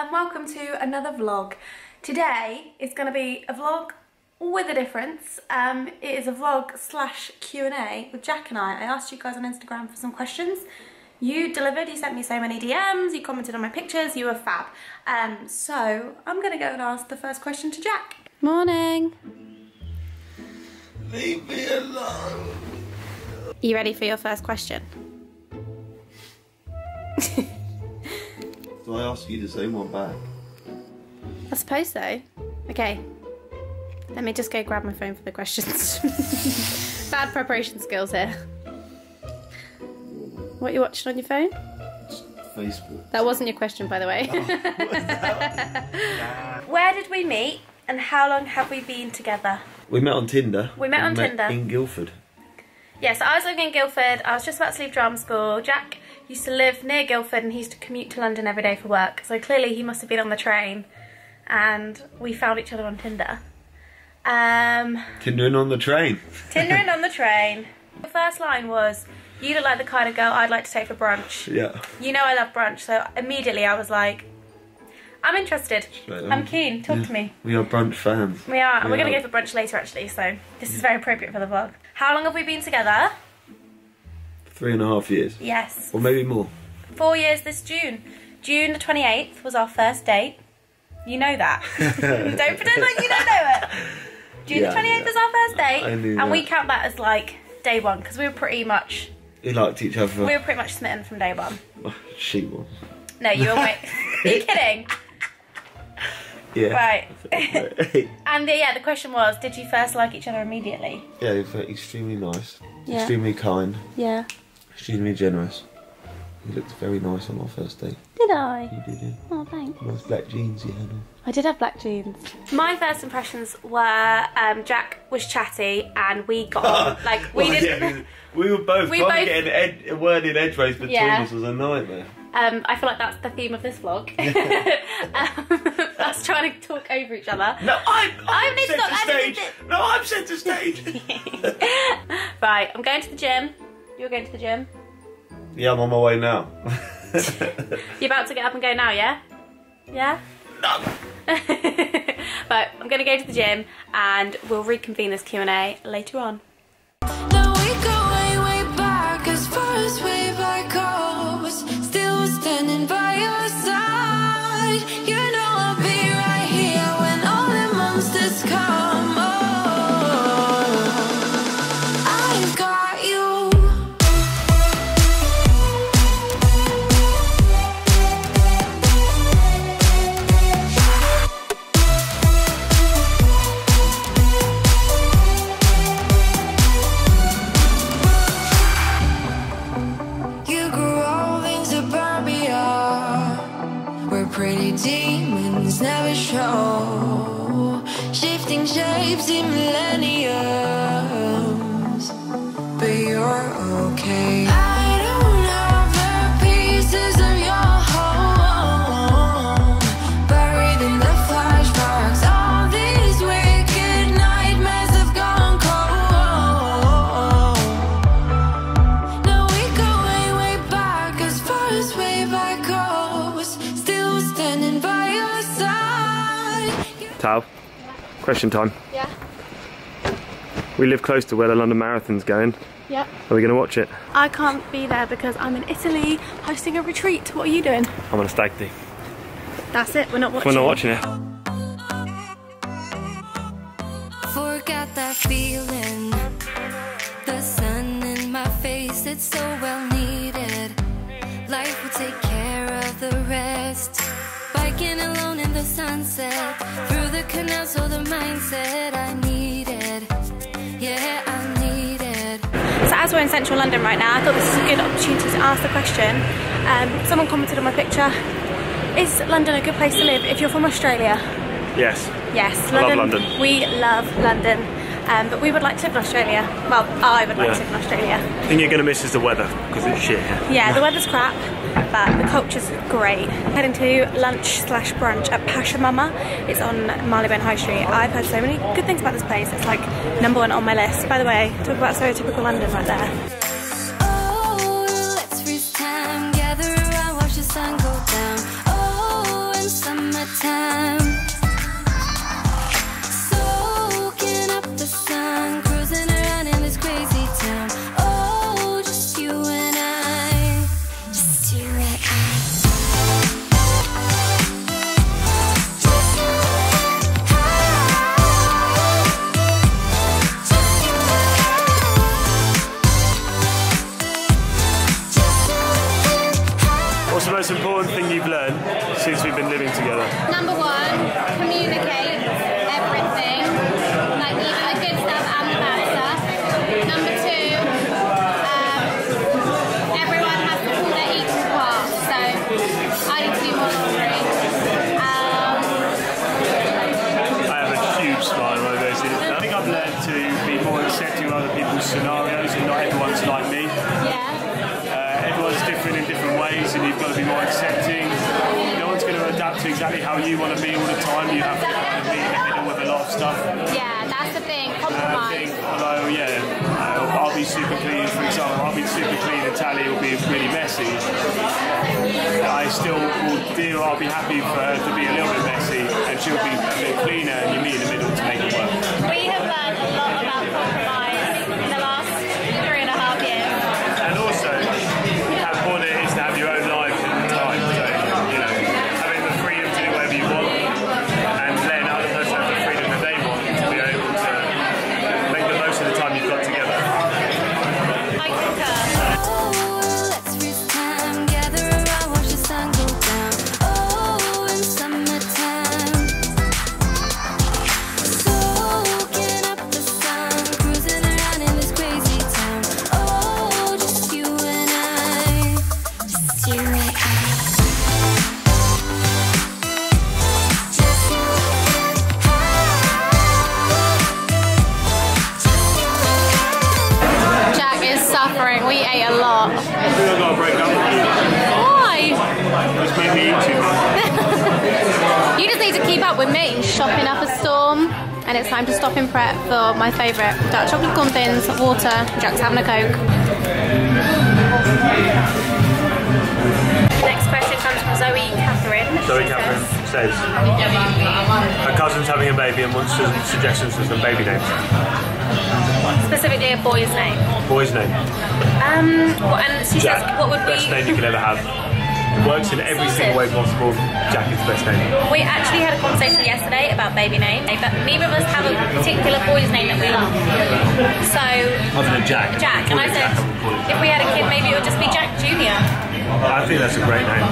and welcome to another vlog. Today is going to be a vlog with a difference. It is a vlog slash Q&A with Jack and I. I asked you guys on Instagram for some questions. You delivered, you sent me so many DMs, you commented on my pictures, you were fab. So I'm going to go and ask the first question to Jack. Morning. Leave me alone. You ready for your first question? Do I ask you the same one back? I suppose so. Okay. Let me just go grab my phone for the questions. Bad preparation skills here. What are you watching on your phone? Facebook. That wasn't your question, by the way. Where did we meet and how long have we been together? We met on Tinder. We met on Tinder. In Guildford. Yes, I was living in Guildford. I was just about to leave drama school. Jack used to live near Guildford and he used to commute to London every day for work. So clearly he must have been on the train and we found each other on Tinder. Tindering on the train. Tindering on the train. The first line was, you look like the kind of girl I'd like to take for brunch. Yeah. You know I love brunch, so immediately I was like, I'm interested. I'm keen. Talk to me. We are brunch fans. We are. And we're going to go for brunch later, actually, so this is very appropriate for the vlog. How long have we been together? 3.5 years. Yes. Or maybe more. 4 years this June. June the 28th was our first date. You know that. Don't pretend like you don't know it. June the 28th was our first date. I knew and that. We count that as like day one, because we were pretty much... We liked each other. We were pretty much smitten from day one. She was. No, you were wait. Are you kidding? Yeah. Right. And yeah, the question was, did you first like each other immediately? Yeah, he was extremely nice. Yeah. Extremely kind. Yeah. Extremely generous. He looked very nice on our first date. Did I? You did, yeah. Oh, thanks. Nice black jeans you had on. I did have black jeans. My first impressions were Jack was chatty and we got on. Like, we didn't... Yeah, we were both trying to get a word in edgeways between us was a nightmare. I feel like that's the theme of this vlog. Us trying to talk over each other. No, I'm centre stage. No, I'm centre stage. Right, I'm going to the gym. You're going to the gym? Yeah, I'm on my way now. You're about to get up and go now, yeah? Yeah? No. Right, I'm going to go to the gym and we'll reconvene this Q&A later on. Now we go way, way back, as far as way back goes. Still standing by your side. You know I'll be right here when all the monsters come. Oh, I've got you. Pretty demons never show, shifting shapes in millenniums, but you're okay. I don't have the pieces of your home, buried in the flashbacks. All these wicked nightmares have gone cold. Now we go way, way back, as far as way back goes. Standing by your side. Tal, question time. Yeah. We live close to where the London Marathon's going. Yep. Are we going to watch it? I can't be there because I'm in Italy hosting a retreat. What are you doing? I'm on a stag do. That's it, we're not watching. We're not watching it. Forgot that feeling. The sun in my face, it's so well needed. Life will take care of the rest. Biking alone in the sunset, through the canal, so the mindset I needed. Yeah, I needed. So as we're in central London right now, I thought this was a good opportunity to ask the question. Someone commented on my picture, is London a good place to live if you're from Australia? Yes. Yes, I love London. We love London. But we would like to live in Australia. Well, I would like to live in Australia. The thing you're going to miss is the weather, because it's shit here. Yeah, the weather's crap, but the culture's great. Heading to lunch slash brunch at Pasha Mama. It's on Marylebone High Street. I've heard so many good things about this place. It's like #1 on my list. By the way, talk about stereotypical London right there. Oh, let's freeze time, gather around, watch the sun go down. Oh, and summertime. Soaking up the sun, cruising around in this crazy town. Oh, just you and I, just you and I. What's the most important thing you've learned since we've been living together? Number one, communicate everything, like even the good stuff and the bad stuff. Number two, everyone has to pull their equal part, so I need to do more laundry. I have a huge smile on my face. I think I've learned to be more accepting of other people's scenarios, and not everyone's like me. Yeah. Everyone's different in different ways, and you've got to be more accepting. No one's going to adapt to exactly how you want to be all the time. You have to be in the middle with a lot of stuff. Yeah, that's the thing, And I compromise. think, although, I'll be super clean, for example, I'll be super clean and Tally will be really messy. I still I'll be happy for her to be a little bit messy, and she'll be a bit cleaner, and you meet in the middle to make it work. We have learned a lot about compromise in the last 3.5 years. And also, how important it is to have your own life at the time. So, having the freedom to do whatever you want, and letting other person have the freedom that they want to be able to make the most of the time you've got together. I concur. Oh, let's freeze time, gather around, watch the sun go down. Oh, in summertime. Soaking up the sun, cruising around in this crazy town. Oh, just you and I, just you and I. Just you Jack is suffering. We ate a lot. I think I've got to break up with you. Why? Just make me eat too much. You just need to keep up with me. Shopping up a storm, and it's time to stop and prep for my favourite dark chocolate corn thins, water. Jack's having a Coke. Next question comes from Zoe Catherine. Zoe Catherine says, her cousin's having a baby and wants some suggestions for some baby names. Specifically a boy's name. Boy's name. And she Jack. says, what would Best we... name you could ever have. Works in every single way possible. Jack is the best name. We actually had a conversation yesterday about baby name, but neither of us have a particular boy's name that we love. So... Other than Jack. Jack. And I said, if we had a kid, maybe it would just be Jack Jr. I think that's a great name.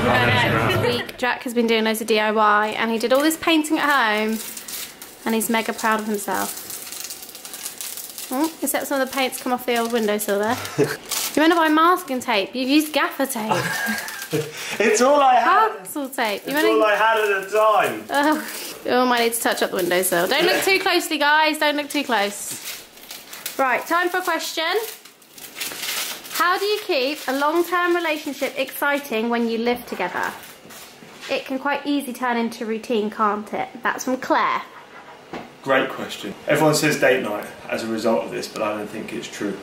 This week, Jack has been doing loads of DIY, and he did all this painting at home, and he's mega proud of himself. Oh, except some of the paint's come off the old windowsill there. You meant to buy masking tape. You've used gaffer tape. It's all I had. Parcel tape. It's all I had at the time. Oh, might need to touch up the windowsill. Don't look too closely, guys. Don't look too close. Right, time for a question. How do you keep a long-term relationship exciting when you live together? It can quite easily turn into routine, can't it? That's from Claire. Great question. Everyone says date night as a result of this, but I don't think it's true.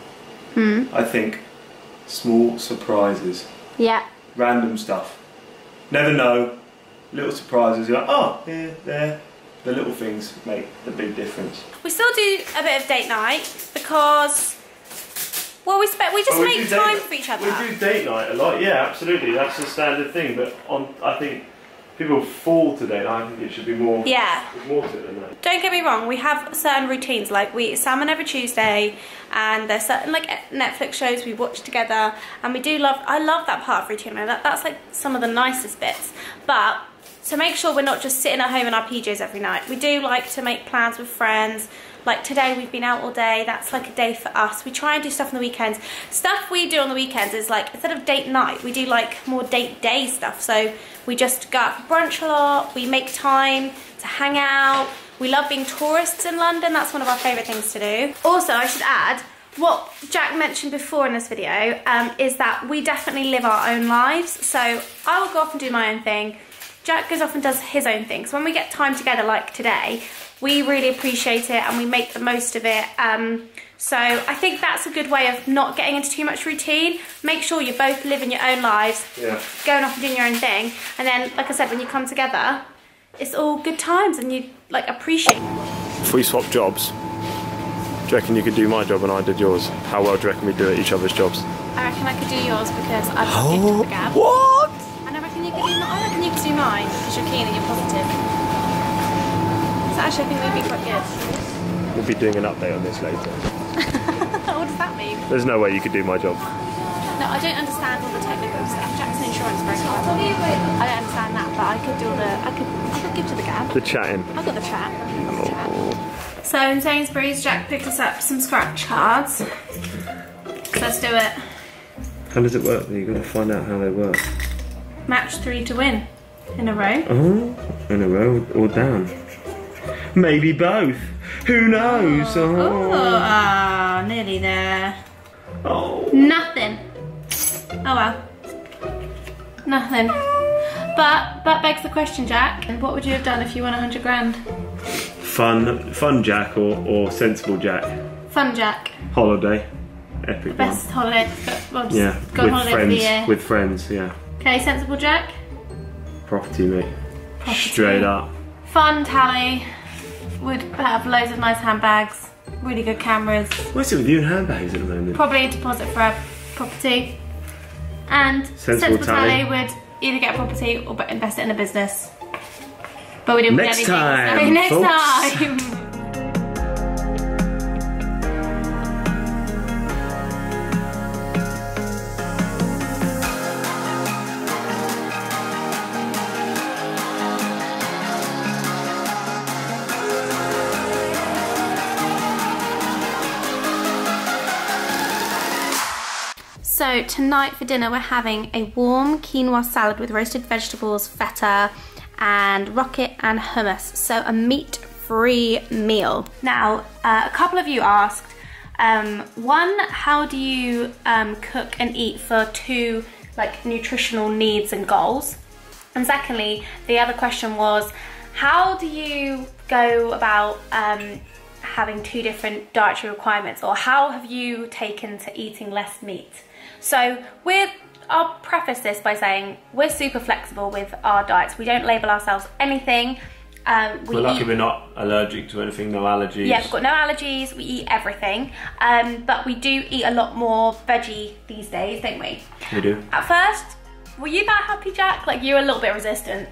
I think small surprises, Yeah. random stuff. Never know. Little surprises. You're like, oh, here, there. The little things make the big difference. We still do a bit of date night because, well, we just make time for each other. We do date night a lot. Yeah, absolutely. That's a standard thing. But I think people fall to date night. I think it should be more. Yeah. There's more to it than that. Don't get me wrong, we have certain routines, like we eat salmon every Tuesday, and there's certain like Netflix shows we watch together, and I love that part of routine. That's like some of the nicest bits. But to make sure we're not just sitting at home in our PJs every night, we do like to make plans with friends. Like today we've been out all day, that's like a day for us. We try and do stuff on the weekends. Stuff we do on the weekends is like, instead of date night, we do like more date day stuff. So we just go out for brunch a lot, we make time to hang out. We love being tourists in London, that's one of our favourite things to do. Also, I should add, what Jack mentioned before in this video is that we definitely live our own lives. So I will go off and do my own thing. Jack goes off and does his own thing. So when we get time together like today, we really appreciate it and we make the most of it. So I think that's a good way of not getting into too much routine. Make sure you're both living your own lives, going off and doing your own thing. And then, like I said, when you come together, it's all good times and you like appreciate. If we swap jobs, do you reckon you could do my job and I did yours? How well do you reckon we do at each other's jobs? I reckon I could do yours because I've got gift of the gab. What? And I reckon you could do mine because you're keen and you're positive. So actually I think we'd be quite good. We'll be doing an update on this later. What does that mean? There's no way you could do my job. No, I don't understand all the technical stuff. Jack's an insurance broker. I don't understand that, but I could do all the. I could give to the gab. The chatting. I've got the chat. So in Sainsbury's, Jack picked us up some scratch cards. Let's do it. How does it work? You've got to find out how they work. Match 3 to win. In a row. Oh, in a row or down. Maybe both. Who knows? Oh, nearly there. Oh. Nothing. Oh well. Nothing. But that begs the question, Jack. What would you have done if you won 100 grand? Fun Jack or sensible Jack? Fun Jack. Holiday. Epic Best one. holiday. Well, Yeah, go on holiday for the year. with friends, yeah. Okay, sensible Jack. Property, mate. Property. Straight up. Fun Tally. Would have loads of nice handbags. Really good cameras. What's it with you and handbags at the moment? Probably a deposit for a property. And Sensible Tally would either get a property or invest it in a business. But we didn't put anything. Time, Next folks. time. So tonight for dinner we're having a warm quinoa salad with roasted vegetables, feta and rocket and hummus. So a meat-free meal. Now, a couple of you asked, one, how do you cook and eat for 2 like nutritional needs and goals? And secondly, the other question was, how do you go about having 2 different dietary requirements, or how have you taken to eating less meat? So I'll preface this by saying we're super flexible with our diets. We don't label ourselves anything. We're lucky we're not allergic to anything, no allergies. Yeah, we've got no allergies, we eat everything. But we do eat a lot more veggie these days, don't we? We do. At first, were you that happy, Jack? Like, you were a little bit resistant.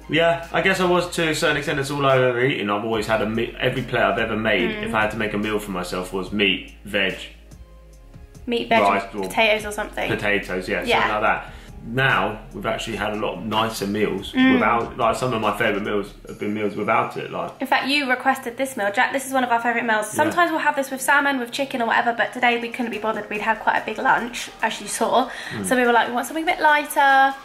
Yeah, I guess I was to a certain extent. It's all I've ever eaten. I've always had every plate I've ever made, if I had to make a meal for myself, was meat, veg. Meat, veg, rice, or potatoes or something. Potatoes, yeah, something like that. Now, we've actually had a lot nicer meals without, like some of my favourite meals have been meals without it. Like, in fact, you requested this meal, Jack. This is one of our favourite meals. Sometimes we'll have this with salmon, with chicken or whatever, but today we couldn't be bothered. We'd had quite a big lunch, as you saw. So we were like, we want something a bit lighter,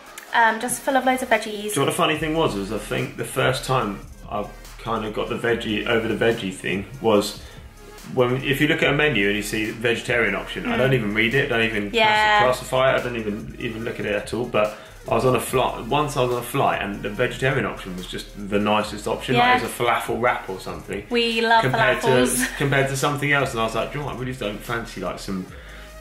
just full of loads of veggies. Do you know what the funny thing was I think the first time I kind of got the veggie over the veggie thing was if you look at a menu and you see vegetarian option, I don't even read it, don't even classify it, I don't even look at it at all. But I was on a flight, once I was on a flight and the vegetarian option was just the nicest option, like it was a falafel wrap or something. We love falafels. Compared to something else, and I was like, do you know what, I really don't fancy like some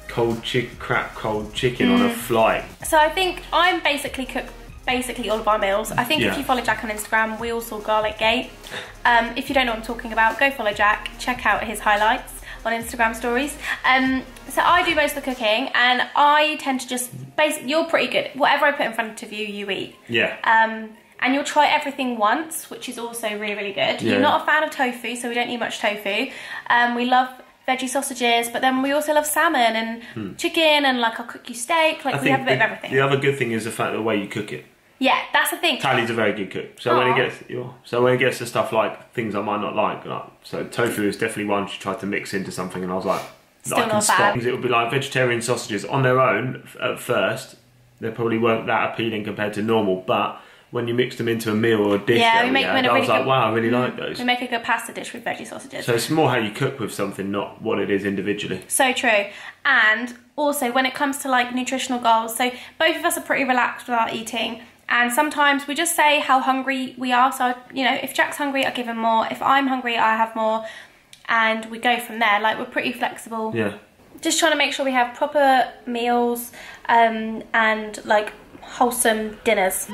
cold chicken on a flight. So I think I'm basically cook all of our meals. I think if you follow Jack on Instagram, we also GIRLGAINS. If you don't know what I'm talking about, go follow Jack, check out his highlights on Instagram stories. So I do most of the cooking, and I tend to just you're pretty good. Whatever I put in front of you, you eat. Yeah. And you'll try everything once, which is also really, really good. Yeah. You're not a fan of tofu, so we don't eat much tofu. We love veggie sausages, but then we also love salmon and chicken, and like I'll cook you steak. Like we have a bit of everything. The other good thing is the fact the way you cook it. Yeah, that's the thing. Tally's a very good cook. So when it gets to stuff like things I might not like, so tofu is definitely one she tried to mix into something, and I was like, Still I can not spot. bad. It would be like vegetarian sausages on their own at first. They probably weren't that appealing compared to normal, but when you mix them into a meal or a dish, we make them in a really I was like, good, wow, I really like those. We make a good pasta dish with veggie sausages. So it's more how you cook with something, not what it is individually. So true. And also when it comes to like nutritional goals, so both of us are pretty relaxed with our eating. And sometimes we just say how hungry we are. So, you know, if Jack's hungry, I give him more. If I'm hungry, I have more. And we go from there. Like, we're pretty flexible. Yeah. Just trying to make sure we have proper meals and, like, wholesome dinners.